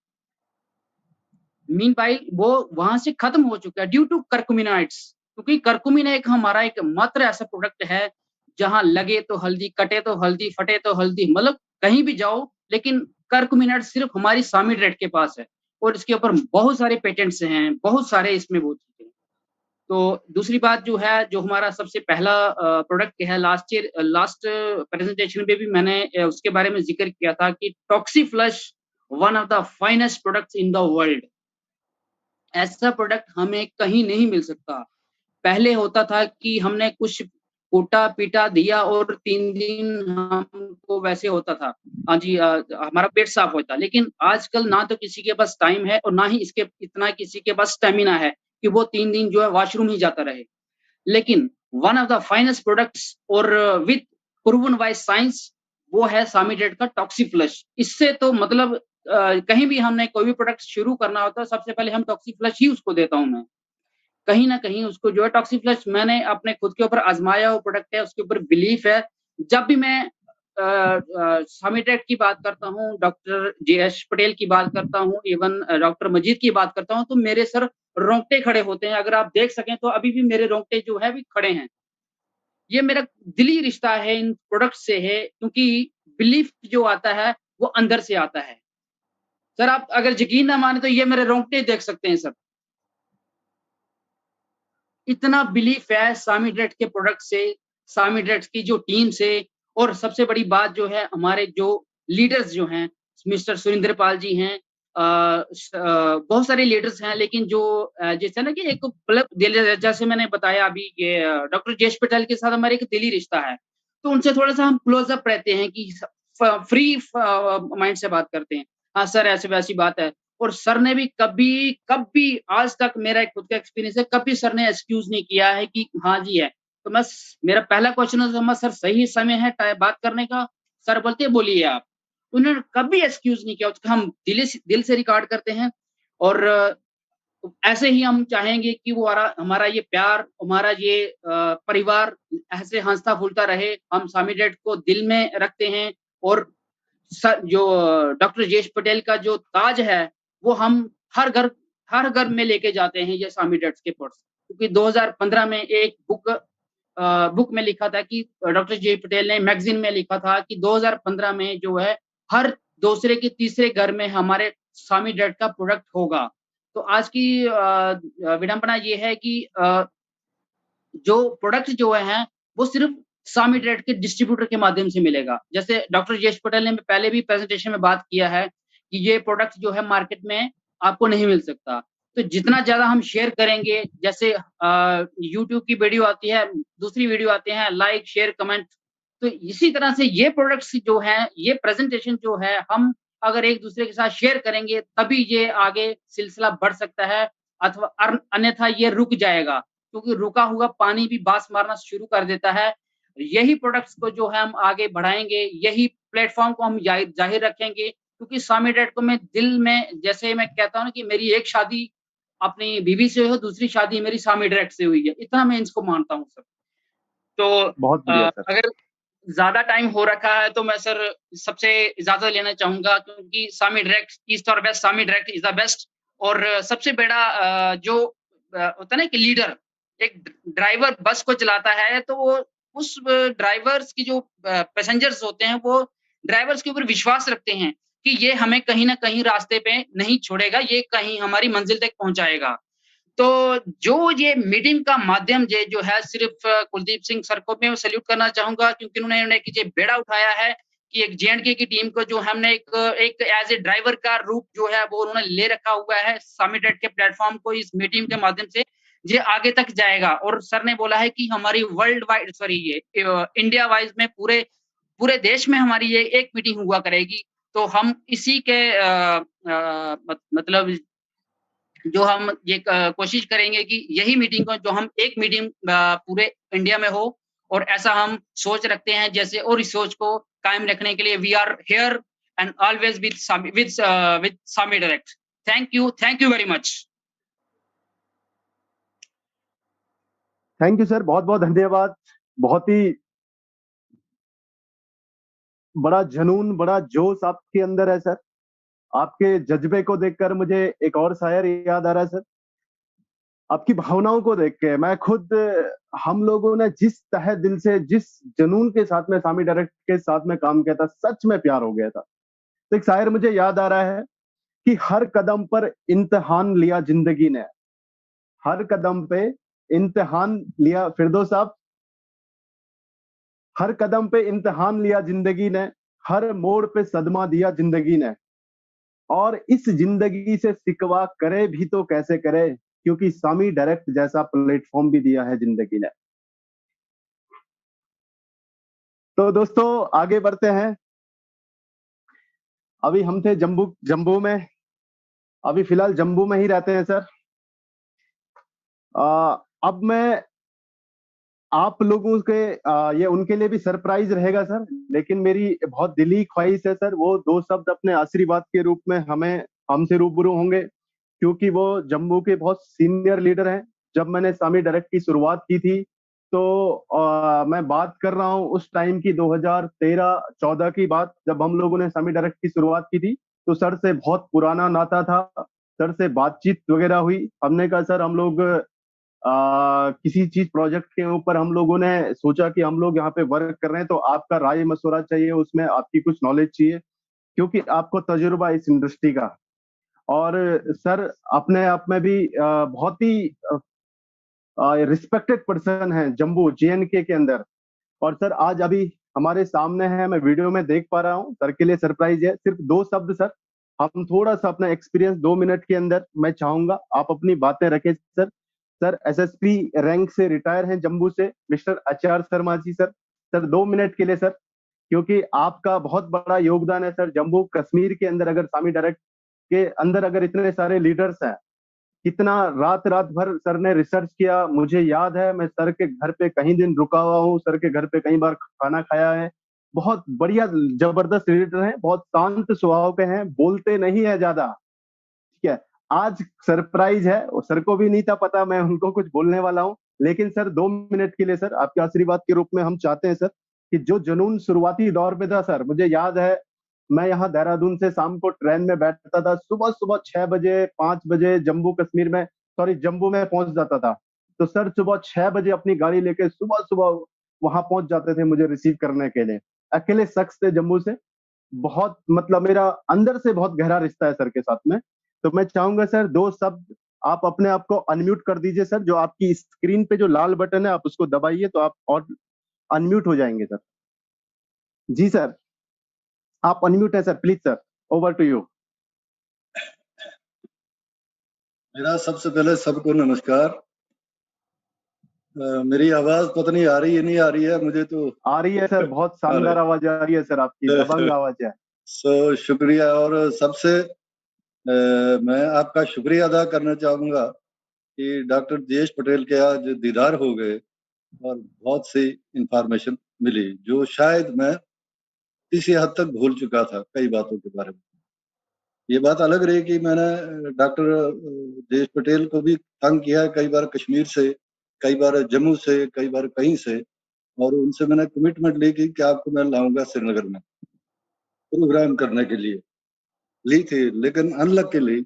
मीनवाइल वो वहाँ से खत्म हो चुका है ड्यू टू करकुमिनाइड्स, क्योंकि करकुमिन एक हमारा एक मात्र ऐसा प्रोडक्ट है, जहाँ लगे तो हल्दी, कटे तो हल्दी, फटे तो हल्दी, मतलब कहीं भी जाओ, लेकिन करकुमिनाइड्स सिर्फ़ हमारी सामी डायरेक्ट के पास है और इसके ऊपर बहुत सारे पेटेंट्स हैं, बहुत सारे इसमें वो चीज़ें हैं। तो दूसरी बात जो है, जो हमारा सबसे पहला प्रोडक्ट है, लास्ट प्रेज़ेंटेशन में भी मैंने उसके बारे में ज़िक्र किया था कि Toxiflush one of the finest products in the world. ऐसा प्रोडक्ट हमें कहीं नहीं मिल सकता। पहले होता था कि हमने कुछ कूटा-पीटा दिया और 3 दिन हमको वैसे होता था। हाँ जी, हमारा पेट साफ होता, लेकिन आजकल ना तो किसी के पास टाइम है और ना ही इतना किसी के पास स्टैमिना है कि वो 3 दिन जो है वॉशरूम ही जाता रहे। लेकिन one of the finest products और विथ प्रूवन बाय साइंस वो है सामीडेट का टॉक्सीफ्लश। इससे तो मतलब कहीं भी हमने कोई भी प्रोडक्ट शुरू करना होता है, सबसे पहले हम टॉक्सीफ्लश ही उसको देता हूँ मैं। कहीं न कहीं उसको जो है टॉक्सीफ्लश मैंने अपने खुद के ऊपर आज़माया हुआ प्रोडक्ट है, उसके ऊपर बिलीफ है। जब भी मैं सामीडेट की बात करता हूँ, डॉक्टर जेएस पटेल की बात करता हूँ, इवन डॉक्टर मजीद की बात करता हूँ, तो मेरे सर रोंगटे खड़े होते हैं। अगर आप देख सकें तो अभी भी मेरे रोंगटे जो है अभी खड़े हैं। ये मेरा दिली रिश्ता है इन प्रोडक्ट से है, क्योंकि बिलीफ जो आता है वो अंदर से आता है। सर आप अगर यकीन ना माने तो ये मेरे रोंगटे देख सकते हैं सर। इतना बिलीफ है सामीडेट के प्रोडक्ट से, सामीडेट की जो टीम से, और सबसे बड़ी बात जो है हमारे जो लीडर्स जो हैं, मिस्टर सुरेंद्र पाल जी हैं, बहुत सारे लीडर्स हैं, लेकिन जो जैसे ना कि एक मतलब जैसे मैंने बताया अभी ये डॉक्टर जेश पटेल के साथ हमारा एक दिली रिश्ता है, तो उनसे थोड़ा-सा हम क्लोज़ अप रहते हैं कि फ्री माइंड से बात करते हैं। हाँ सर, ऐसी-वैसी बात है। और सर ने भी कभी आज तक, मेरा एक खुद का एक्सपीरियंस है, कभी सर ने एक्सक्यूज़ नहीं किया है कि हाँ जी है। तो मेरा पहला क्वेश्चन है, सर सही समय है बात करने का? सर बोलते हैं बोलिए आप। उन्होंने कभी एक्सक्यूज़ नहीं किया, उसका हम दिल से रिकॉर्ड करते हैं। और ऐसे ही हम चाहेंगे कि वो हमारा ये प्यार, हमारा ये परिवार ऐसे हंसता फूलता रहे। हम स्वामी डैड को दिल में रखते हैं और जो डॉक्टर जेश पटेल का जो ताज है वो हम हर घर में लेके जाते हैं, ये स्वामी डैड के कोट्स। क्योंकि 2015 में एक बुक में लिखा था कि डॉक्टर जे पटेल ने मैगजीन में लिखा था कि 2015 में जो है हर दूसरे के तीसरे घर में हमारे स्वामी डैड का प्रोडक्ट होगा। तो आज की विडंबना ये है कि जो प्रोडक्ट जो है वो सिर्फ स्वामी डैड के डिस्ट्रीब्यूटर के माध्यम से मिलेगा। जैसे डॉक्टर यश पटेल ने पहले भी प्रेजेंटेशन में बात किया है कि ये प्रोडक्ट जो है मार्केट में आपको नहीं मिल सकता। तो जितना ज्यादा हम शेयर करेंगे, जैसे यूट्यूब की वीडियो आती है, दूसरी वीडियो आते हैं, लाइक शेयर कमेंट, तो इसी तरह से ये प्रोडक्ट्स जो हैं, ये प्रेजेंटेशन जो है हम अगर एक दूसरे के साथ शेयर करेंगे तभी ये आगे सिलसिला बढ़ सकता है, अथवा अन्यथा ये रुक जाएगा। क्योंकि रुका हुआ पानी भी बास मारना शुरू कर देता है। यही प्रोडक्ट्स को जो है हम आगे बढ़ाएंगे, यही प्लेटफॉर्म को हम जाहिर रखेंगे। क्योंकि स्वामी डैड को मैं दिल में, जैसे मैं कहता हूँ ना कि मेरी एक शादी अपनी बीवी से हो, दूसरी शादी मेरी स्वामी डैड से हुई है, इतना मैं इसको मानता हूँ सर। तो बहुत बढ़िया सर। अगर ज्यादा टाइम हो रखा है तो मैं सर सबसे इजाजत लेना चाहूंगा, क्योंकि स्वामी डैड ईस्ट और west, Swami dad is the best. और सबसे बड़ा जो होता है ना कि लीडर, एक ड्राइवर बस को चलाता है तो वो उस ड्राइवर्स की जो पैसेंजर्स होते हैं वो ड्राइवर्स के ऊपर विश्वास रखते हैं कि ये हमें कहीं ना कहीं रास्ते पे नहीं छोड़ेगा, ये कहीं हमारी मंजिल तक पहुंचाएगा। तो जो ये मीटिंग का माध्यम जो है, सिर्फ कुलदीप सिंह सर को मैं सैल्यूट करना चाहूंगा, क्योंकि उन्होंने ये बेड़ा उठाया है कि एक JNK की टीम को जो हमने एक एज ए ड्राइवर का रूप जो है वो उन्होंने ले रखा हुआ है स्वामी डैड के प्लेटफॉर्म को, इस मीटिंग के माध्यम से ये आगे तक जाएगा। और सर ने बोला है कि हमारी वर्ल्ड वाइड, ये इंडिया वाइज में पूरे देश में हमारी ये एक मीटिंग हुआ करेगी। तो हम इसी के मतलब जो हम ये कोशिश करेंगे कि यही मीटिंग को जो हम एक मीटिंग पूरे इंडिया में हो, और ऐसा हम सोच रखते हैं जैसे, और इस सोच को कायम रखने के लिए we are here and always with Swami direct. Thank you very much. Thank you sir, बहुत बहुत धन्यवाद। बहुत ही बड़ा जुनून, बड़ा जोश आपके अंदर है सर। आपके जज्बे को देखकर मुझे एक और शायर याद आ रहा है सर। आपकी भावनाओं को देख के मैं खुद, हम लोगों ने जिस तहे दिल से, जिस जुनून के साथ में स्वामी डायरेक्ट के साथ में काम किया था, सच में प्यार हो गया था। तो एक शायर मुझे याद आ रहा है कि हर कदम पर इम्तिहान लिया जिंदगी ने, हर कदम पे इम्तिहान लिया, फिरदौस साहब, हर कदम पे इम्तिहान लिया जिंदगी ने, हर मोड़ पे सदमा दिया जिंदगी ने, और इस जिंदगी से सिकवा करे भी तो कैसे करे, क्योंकि स्वामी डायरेक्ट जैसा प्लेटफॉर्म भी दिया है जिंदगी ने। तो दोस्तों आगे बढ़ते हैं। अभी हम थे जम्मू में, अभी फिलहाल जम्मू में ही रहते हैं सर। अब मैं आप लोगों के ये उनके लिए भी सरप्राइज रहेगा सर, लेकिन मेरी बहुत दिली ख्वाहिश है सर, वो दो शब्द अपने आशीर्वाद के रूप में हमसे रूबरू होंगे, क्योंकि वो जम्मू के बहुत सीनियर लीडर हैं। जब मैंने स्वामी डायरेक्ट की शुरुआत की थी तो मैं बात कर रहा हूँ उस टाइम की, 2013-14 की बात, जब हम लोगों ने स्वामी डायरेक्ट की शुरुआत की थी, तो सर से बहुत पुराना नाता था, सर से बातचीत वगैरह हुई। हमने कहा सर हम लोग किसी चीज प्रोजेक्ट के ऊपर हम लोगों ने सोचा कि हम लोग यहाँ पे वर्क कर रहे हैं, तो आपका राय मशवरा चाहिए, उसमें आपकी कुछ नॉलेज चाहिए, क्योंकि आपको तजुर्बा इस इंडस्ट्री का। और सर अपने आप में भी बहुत ही रिस्पेक्टेड पर्सन है जम्मू JNK के अंदर। और सर आज अभी हमारे सामने है, मैं वीडियो में देख पा रहा हूँ, सर के लिए सरप्राइज है। सिर्फ दो शब्द सर, हम थोड़ा सा अपना एक्सपीरियंस 2 मिनट के अंदर मैं चाहूंगा आप अपनी बातें रखें सर। सर SSP रैंक से रिटायर हैं जम्मू से, mister HR Sharma ji sir 2 minute के लिए सर, क्योंकि आपका बहुत बड़ा योगदान है सर जम्मू कश्मीर के अंदर। अगर स्वामी डायरेक्ट के अंदर अगर इतने सारे लीडर्स हैं, कितना रात भर सर ने रिसर्च किया। मुझे याद है मैं सर के घर पे कहीं दिन रुका हुआ हूँ, सर के घर पे कई बार खाना खाया है। बहुत बढ़िया जबरदस्त लीडर हैं, बहुत शांत स्वभाव के हैं, बोलते नहीं है ज्यादा, ठीक है। आज सरप्राइज है और सर को भी नहीं था पता मैं उनको कुछ बोलने वाला हूं, लेकिन सर 2 मिनट के लिए सर आपके आशीर्वाद के रूप में हम चाहते हैं सर कि जो जुनून शुरुआती दौर पे था सर, मुझे याद है मैं यहाँ देहरादून से शाम को ट्रेन में बैठता था, सुबह सुबह 6 बजे 5 बजे जम्मू में पहुंच जाता था। तो सर सुबह 6 बजे अपनी गाड़ी लेके सुबह सुबह वहां पहुंच जाते थे मुझे रिसीव करने के लिए। अकेले शख्स थे जम्मू से, बहुत मतलब मेरा अंदर से बहुत गहरा रिश्ता है सर के साथ में। तो मैं चाहूंगा सर 2 शब्द आप अपने आप को अनम्यूट कर दीजिए सर, जो आपकी स्क्रीन पे जो लाल बटन है आप उसको दबाइए तो आप और अनम्यूट हो जाएंगे सर। जी सर, आप अनम्यूट है sir, please sir, over to you. मेरा सबसे पहले सबको नमस्कार। मेरी आवाज पता नहीं आ रही है नहीं आ रही है, मुझे तो आ रही है सर, बहुत शानदार आवाज आ रही है सर, आपकी दबंग आवाज है। शुक्रिया। और सबसे मैं आपका शुक्रिया अदा करना चाहूंगा कि डॉक्टर जेएस पटेल के आज दीदार हो गए और बहुत सी इंफॉर्मेशन मिली जो शायद मैं किसी हद तक भूल चुका था कई बातों के बारे में। ये बात अलग रही कि मैंने डॉक्टर जेएस पटेल को भी तंग किया है, कई बार कश्मीर से, कई बार जम्मू से, कई बार कहीं से, और उनसे मैंने कमिटमेंट ली कि आपको मैं लाऊंगा श्रीनगर में प्रोग्राम करने के लिए, ली थी। लेकिन अनलकीली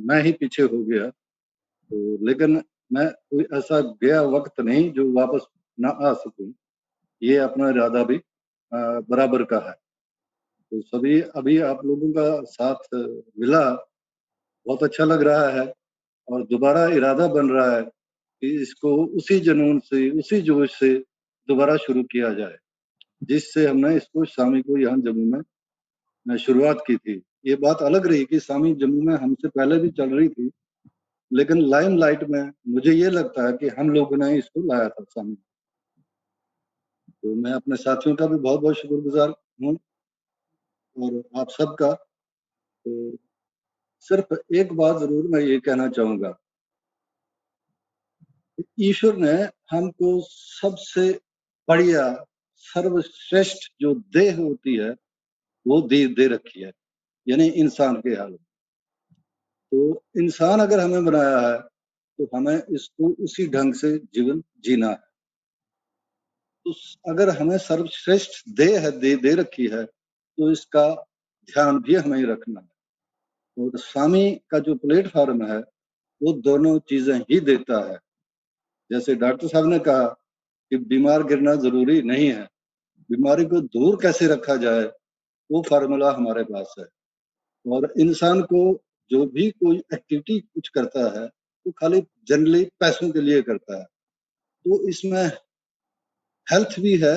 मैं ही पीछे हो गया। तो लेकिन मैं कोई ऐसा गया वक्त नहीं जो वापस ना आ सकूं, ये अपना इरादा भी बराबर का है। तो सभी अभी आप लोगों का साथ मिला, बहुत अच्छा लग रहा है और दोबारा इरादा बन रहा है कि इसको उसी जुनून से, उसी जोश से दोबारा शुरू किया जाए जिससे हमने इसको शामी को यहाँ जम्मू में शुरुआत की थी। ये बात अलग रही कि शामी जम्मू में हमसे पहले भी चल रही थी, लेकिन लाइमलाइट में मुझे ये लगता है कि हम लोगों ने इसको लाया था शामी। तो मैं अपने साथियों का भी बहुत बहुत शुक्रगुजार हूँ और आप सबका। तो सिर्फ एक बात जरूर मैं ये कहना चाहूंगा, ईश्वर ने हमको सबसे बढ़िया सर्वश्रेष्ठ जो देह होती है वो दे रखी है, यानी इंसान के हाल में। तो इंसान अगर हमें बनाया है तो हमें इसको उसी ढंग से जीवन जीना है। तो अगर हमें सर्वश्रेष्ठ देह दे रखी है तो इसका ध्यान भी हमें रखना है। और स्वामी का जो प्लेटफॉर्म है वो दोनों चीजें ही देता है। जैसे डॉक्टर साहब ने कहा कि बीमार गिरना जरूरी नहीं है, बीमारी को दूर कैसे रखा जाए वो फार्मूला हमारे पास है। और इंसान को जो भी कोई एक्टिविटी कुछ करता है वो खाली जनरली पैसों के लिए करता है। तो इसमें हेल्थ भी है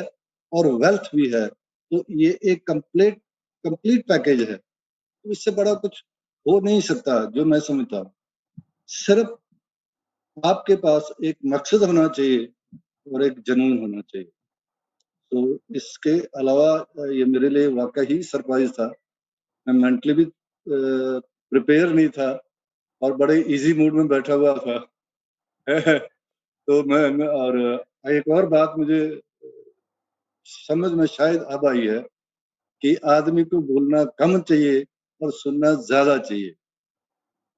और वेल्थ भी है, तो ये एक कंप्लीट पैकेज है। तो इससे बड़ा कुछ हो नहीं सकता जो मैं समझता हूँ। सिर्फ आपके पास एक मकसद होना चाहिए और एक जुनून होना चाहिए। तो इसके अलावा ये मेरे लिए वाकई सरप्राइज था। मैं मेंटली भी प्रिपेयर नहीं था और बड़े इजी मूड में बैठा हुआ था। तो मैं और एक और बात मुझे समझ में शायद अब आई है कि आदमी को बोलना कम चाहिए और सुनना ज्यादा चाहिए।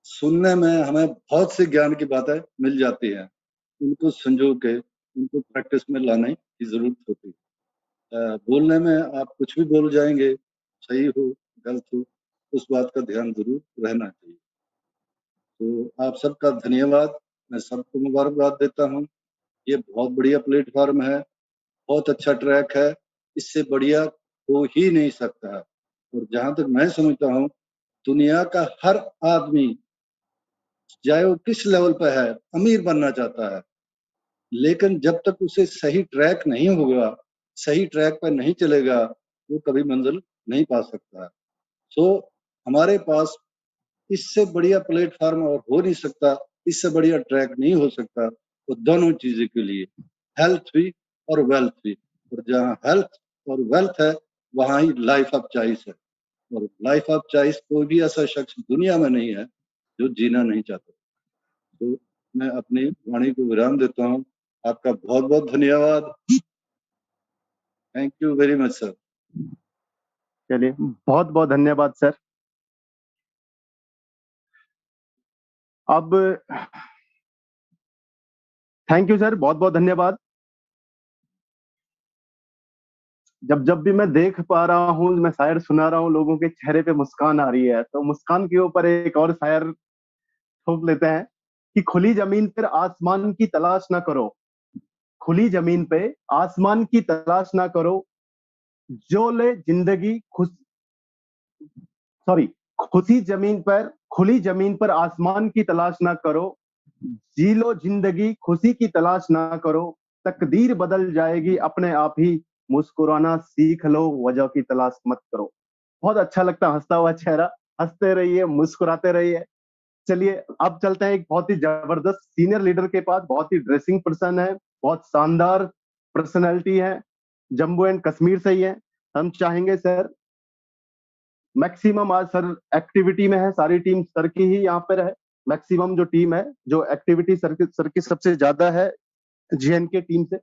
सुनने में हमें बहुत से ज्ञान की बातें मिल जाती हैं, उनको संजो के उनको प्रैक्टिस में लाने की जरूरत होती है। बोलने में आप कुछ भी बोल जाएंगे, सही हो गलत हो, उस बात का ध्यान जरूर रहना चाहिए। तो आप सबका धन्यवाद, मैं सबको मुबारकबाद देता हूँ। ये बहुत बढ़िया प्लेटफॉर्म है, बहुत अच्छा ट्रैक है, इससे बढ़िया हो ही नहीं सकता। और जहां तक मैं समझता हूँ दुनिया का हर आदमी चाहे वो किस लेवल पर है, अमीर बनना चाहता है, लेकिन जब तक उसे सही ट्रैक नहीं होगा, सही ट्रैक पर नहीं चलेगा, वो कभी मंजिल नहीं पा सकता। सो हमारे पास इससे बढ़िया प्लेटफॉर्म और हो नहीं सकता, इससे बढ़िया ट्रैक नहीं हो सकता। तो दोनों चीजें के लिए हेल्थ भी और वेल्थ भी, और जहाँ हेल्थ और वेल्थ है वहां ही लाइफ ऑफ चॉइस है। और लाइफ ऑफ चॉइस कोई भी ऐसा शख्स दुनिया में नहीं है जो जीना नहीं चाहता। तो मैं अपनी वाणी को विराम देता हूँ। आपका बहुत बहुत धन्यवाद। Thank you very much sir. चलिए, बहुत बहुत धन्यवाद सर। अब थैंक यू सर, बहुत बहुत धन्यवाद। जब जब भी मैं देख पा रहा हूँ, मैं शायर सुना रहा हूँ, लोगों के चेहरे पे मुस्कान आ रही है, तो मुस्कान के ऊपर एक और शायर ठोक लेते हैं कि खुली जमीन पर आसमान की तलाश ना करो, खुली जमीन पे आसमान की तलाश ना करो, जो ले जिंदगी खुश सॉरी खुशी जमीन पर खुली जमीन पर आसमान की तलाश ना करो, जी लो जिंदगी खुशी की तलाश ना करो, तकदीर बदल जाएगी अपने आप ही, मुस्कुराना सीख लो वजह की तलाश मत करो। बहुत अच्छा लगता है हंसता हुआ चेहरा, हंसते रहिए, मुस्कुराते रहिए। चलिए अब चलते हैं एक बहुत ही जबरदस्त सीनियर लीडर के पास, बहुत ही ड्रेसिंग पर्सन है, बहुत शानदार पर्सनैलिटी है, जम्मू एंड कश्मीर से ही है। हम चाहेंगे सर, मैक्सिमम आज सर एक्टिविटी में है, सारी टीम सर की ही यहाँ पर है, मैक्सिमम जो टीम है, जो एक्टिविटी सर की सबसे ज्यादा है जीएन के टीम से।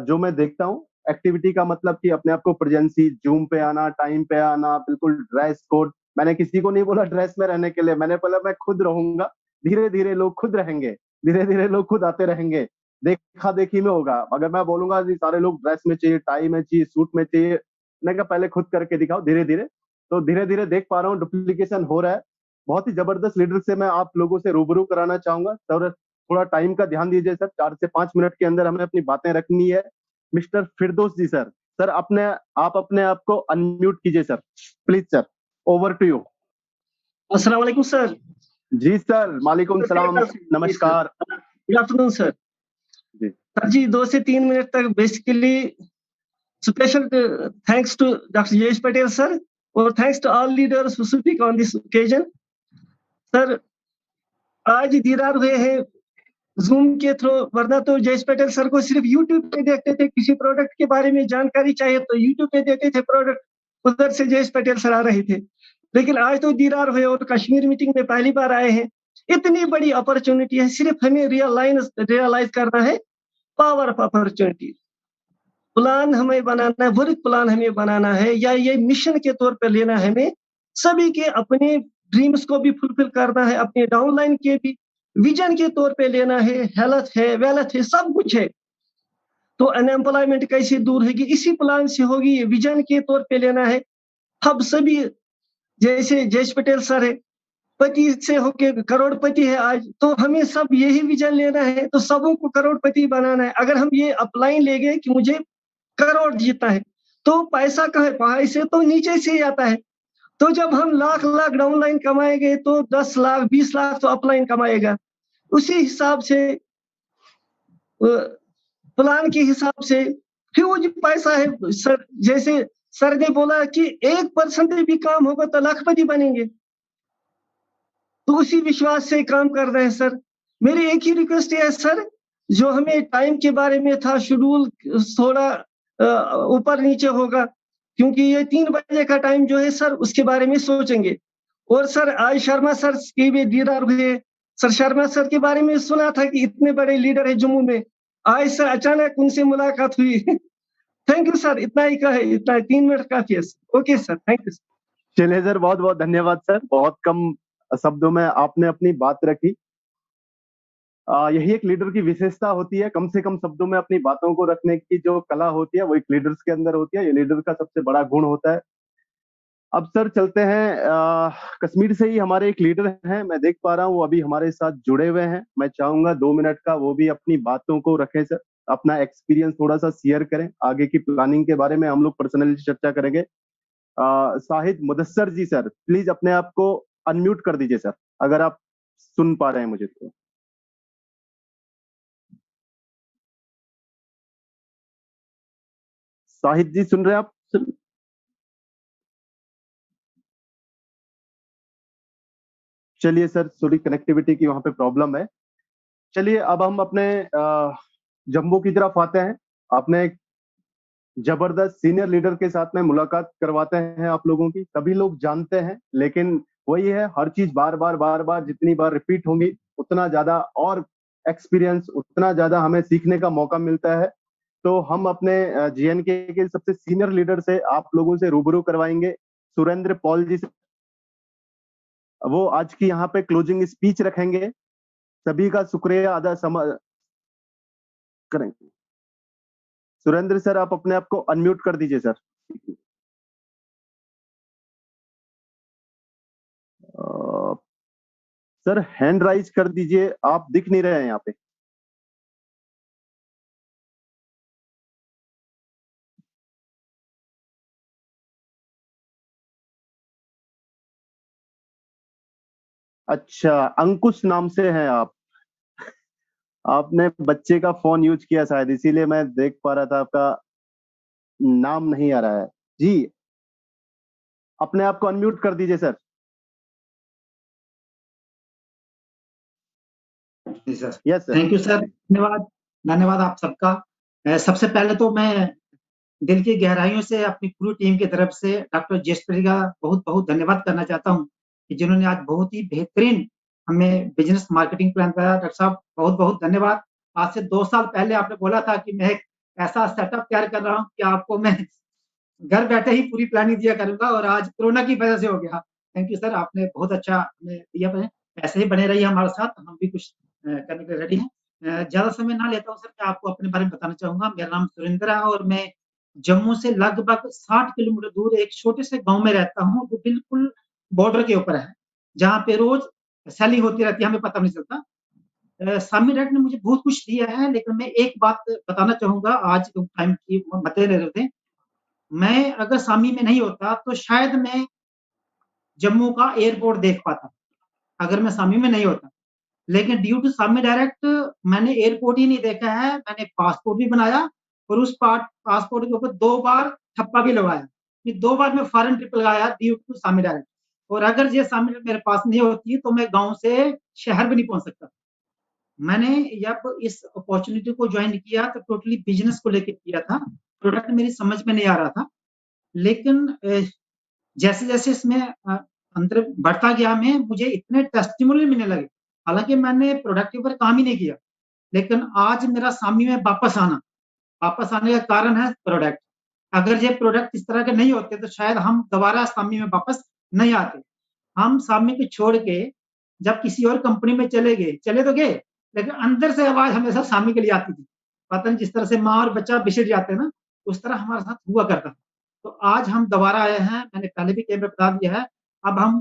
जो मैं देखता हूँ एक्टिविटी का मतलब कि अपने आप को प्रेजेंसी, जूम पे आना, टाइम पे आना, बिल्कुल ड्रेस कोड। मैंने किसी को नहीं बोला ड्रेस में रहने के लिए, मैंने बोला मैं खुद रहूंगा, धीरे धीरे लोग खुद रहेंगे, धीरे धीरे लोग खुद आते रहेंगे, देखा देखी में होगा। अगर मैं बोलूंगा जी सारे लोग ड्रेस में चाहिए, टाई में चाहिए, सूट में चाहिए, मैंने कहा पहले खुद करके दिखाओ धीरे धीरे। तो धीरे धीरे देख पा रहा हूँ डुप्लीकेशन हो रहा है। बहुत ही जबरदस्त लीडर से मैं आप लोगों से रूबरू कराना चाहूंगा सर। थोड़ा टाइम का ध्यान दीजिए सर, 4 से 5 मिनट के अंदर हमें अपनी बातें रखनी है। Mister Firdaus ji sir, sir आप अपने आप को अनम्यूट कीजिए sir, please sir, over to you. अस्सलाम वालेकुम सर। जी सर, वालेकुम सलाम, नमस्कार। Good afternoon sir. जी सर जी 2 से 3 मिनट तक basically special thanks to doctor Jayesh Patel sir और thanks to all leaders who speak on this occasion. Sir आज दीदार हुए हैं जूम के थ्रू, वरना तो जयेश पटेल सर को सिर्फ यूट्यूब पे देखते थे, किसी प्रोडक्ट के बारे में जानकारी चाहिए तो यूट्यूब पे देखते थे प्रोडक्ट, उधर से जयेश पटेल सर आ रहे थे। लेकिन आज तो दीदार हुए और कश्मीर मीटिंग में पहली बार आए हैं। इतनी बड़ी अपॉर्चुनिटी है, सिर्फ हमें रियलाइज करना है पावर ऑफ अपॉर्चुनिटी। प्लान हमें बनाना है, वर्क प्लान हमें बनाना है, या ये मिशन के तौर पर लेना है। हमें सभी के अपने ड्रीम्स को भी फुलफिल करना है, अपने डाउनलाइन के भी विजन के तौर पे लेना है। हेल्थ है, वेल्थ है, सब कुछ है। तो अनएम्प्लॉयमेंट कैसे दूर होगी, इसी प्लान से होगी। विजन के तौर पे लेना है। हम सभी जैसे जयेश पटेल सर है, पति से होके करोड़पति है आज, तो हमें सब यही विजन लेना है, तो सबों को करोड़पति बनाना है। अगर हम ये अपलाइन ले गए कि मुझे करोड़ जीतना है, तो पैसा कहाँ है? पैसे तो नीचे से ही आता है। तो जब हम लाख लाख डाउनलाइन कमाएंगे तो 10 लाख 20 लाख तो अपलाइन कमाएगा। उसी हिसाब से प्लान के हिसाब से ह्यूज पैसा है सर। जैसे सर ने बोला कि 1% भी काम होगा तो लाखपति बनेंगे, तो उसी विश्वास से काम कर रहे हैं सर। मेरी एक ही रिक्वेस्ट है सर, जो हमें टाइम के बारे में था, शेड्यूल थोड़ा ऊपर नीचे होगा, क्योंकि ये 3 बजे का टाइम जो है सर उसके बारे में सोचेंगे। और सर आज शर्मा सर की भी दीदार हुए। सर शर्मा सर के बारे में सुना था कि इतने बड़े लीडर है जम्मू में, आज सर अचानक उनसे मुलाकात हुई। थैंक यू सर, इतना ही कहे, इतना 3 मिनट काफी है। Okay sir, thank you sir. चलिए सर, बहुत बहुत धन्यवाद सर, बहुत कम शब्दों में आपने अपनी बात रखी। यही एक लीडर की विशेषता होती है, कम से कम शब्दों में अपनी बातों को रखने की जो कला होती है वो एक लीडर्स के अंदर होती है। ये लीडर का सबसे बड़ा गुण होता है। अब सर चलते हैं, कश्मीर से ही हमारे एक लीडर हैं, मैं देख पा रहा हूँ वो अभी हमारे साथ जुड़े हुए हैं। मैं चाहूंगा 2 मिनट का वो भी अपनी बातों को रखें सर, अपना एक्सपीरियंस थोड़ा सा शेयर करें। आगे की प्लानिंग के बारे में हम लोग पर्सनली चर्चा करेंगे। शाहिद मुदस्सर जी सर, प्लीज अपने आप को अनम्यूट कर दीजिए सर, अगर आप सुन पा रहे हैं मुझे तो। शाहिद जी सुन रहे हैं आप? चलिए सर, थोड़ी कनेक्टिविटी की वहां पे प्रॉब्लम है। चलिए अब हम अपने जम्मू की तरफ आते हैं। आपने एक जबरदस्त सीनियर लीडर के साथ में मुलाकात करवाते हैं आप लोगों की। सभी लोग जानते हैं, लेकिन वही है, हर चीज बार बार जितनी बार रिपीट होंगी उतना ज्यादा और एक्सपीरियंस, उतना ज्यादा हमें सीखने का मौका मिलता है। तो हम अपने जीएनके के सबसे सीनियर लीडर से आप लोगों से रूबरू करवाएंगे, सुरेंद्र पॉल जी से। वो आज की यहाँ पे क्लोजिंग स्पीच रखेंगे। सभी का शुक्रिया अदा करेंगे। सुरेंद्र सर, आप अपने आप को अनम्यूट कर दीजिए सर। सर हैंड राइज कर दीजिए, आप दिख नहीं रहे हैं यहाँ पे। अच्छा, अंकुश नाम से हैं आप। आपने बच्चे का फोन यूज किया शायद, इसीलिए मैं देख पा रहा था, आपका नाम नहीं आ रहा है जी। अपने आप को अनम्यूट कर दीजिए सर। जी sir. Yes sir. Thank you sir, धन्यवाद धन्यवाद आप सबका। सबसे पहले तो मैं दिल की गहराइयों से अपनी पूरी टीम की तरफ से डॉक्टर जयेश पटेल का बहुत बहुत धन्यवाद करना चाहता हूँ कि जिन्होंने आज बहुत ही बेहतरीन हमें बिजनेस मार्केटिंग प्लान बताया। डॉक्टर साहब बहुत बहुत धन्यवाद। आज से 2 साल पहले आपने बोला था कि मैं एक ऐसा सेटअप तैयार कर रहा हूँ कि आपको मैं घर बैठे ही पूरी प्लानिंग दिया करूंगा, और आज कोरोना की वजह से हो गया। थैंक यू सर, आपने बहुत अच्छा हमें दिया। ऐसे ही बने रहिए हमारे साथ, हम भी कुछ करने के रेडी हैं। ज्यादा समय ना लेता हूँ सर, मैं आपको अपने बारे में बताना चाहूंगा। मेरा नाम सुरेंद्र है और मैं जम्मू से लगभग 60 किलोमीटर दूर एक छोटे से गांव में रहता हूँ, जो बिल्कुल बॉर्डर के ऊपर है, जहाँ पे रोज सेलिंग होती रहती है, हमें पता नहीं चलता। सामी डायरेक्ट ने मुझे बहुत कुछ दिया है, लेकिन मैं एक बात बताना चाहूंगा आज टाइम की मद्देनजर रखते। मैं अगर सामी में नहीं होता तो शायद मैं जम्मू का एयरपोर्ट देख पाता, अगर मैं सामी में नहीं होता। लेकिन ड्यू टू सामी डायरेक्ट मैंने एयरपोर्ट ही नहीं देखा है। मैंने पासपोर्ट भी बनाया और उस पासपोर्ट के ऊपर 2 बार ठप्पा भी लगाया। ये 2 बार मैं फॉरेन ट्रिप लगाया ड्यू टू सामी डायरेक्ट। और अगर ये सामी डायरेक्ट मेरे पास नहीं होती तो मैं गाँव से शहर भी नहीं पहुंच सकता। मैंने जब इस अपॉर्चुनिटी को ज्वाइन किया तो टोटली बिजनेस को लेके किया था। प्रोडक्ट मेरी समझ में नहीं आ रहा था, लेकिन जैसे-जैसे इसमें अंदर बढ़ता गया मैं, मुझे इतने टेस्टिमोनियल मिलने लगे। हालाँकि मैंने प्रोडक्ट के ऊपर काम ही नहीं किया, लेकिन आज मेरा सामी में वापस आने का कारण है प्रोडक्ट। अगर ये प्रोडक्ट इस तरह के नहीं होते तो शायद हम दोबारा सामी में वापस नहीं आते। हम सामी को छोड़ के जब किसी और कंपनी में चले तो गए, लेकिन अंदर से आवाज़ हमेशा सामी के लिए आती थी। पता नहीं जिस तरह से माँ और बच्चा बिछड़ जाते हैं ना, उस तरह हमारे साथ हुआ करता था। तो आज हम दोबारा आए हैं, मैंने पहले भी कई बार बता दिया है। अब हम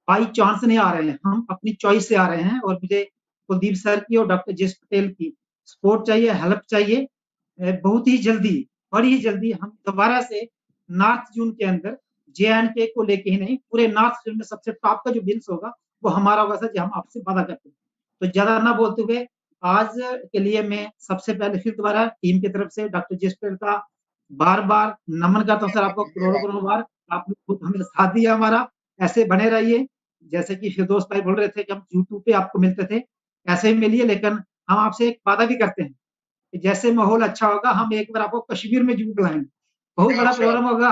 बाई चांस नहीं आ रहे हैं, हम अपनी चॉइस से आ रहे हैं, और मुझे कुलदीप सर की और डॉक्टर जयेश पटेल की सपोर्ट चाहिए, हेल्प चाहिए। बहुत ही जल्दी, बड़ी ही जल्दी हम दोबारा से नॉर्थ जोन के अंदर जे-एंड-के को लेके ही नहीं, पूरे नॉर्थ जोन में सबसे टॉप का जो बिल्स होगा वो हमारा होगा सर, जो हम आपसे वादा करते हैं। तो ज्यादा ना बोलते हुए आज के लिए मैं सबसे पहले फिर दोबारा टीम की तरफ से डॉक्टर जयेश पटेल का बार-बार नमन करता हूँ सर, आपको करोड़ों बार। आपने खुद हमें साथ दिया हमारा, ऐसे बने रहिए। जैसे कि फिरदौस भाई बोल रहे थे कि हम यूट्यूब पे आपको मिलते थे, ऐसे ही मिलिए। लेकिन हम आपसे एक वादा भी करते हैं कि जैसे माहौल अच्छा होगा, हम एक बार आपको कश्मीर में जरूर बुलाएंगे। बहुत बड़ा प्रोग्राम होगा,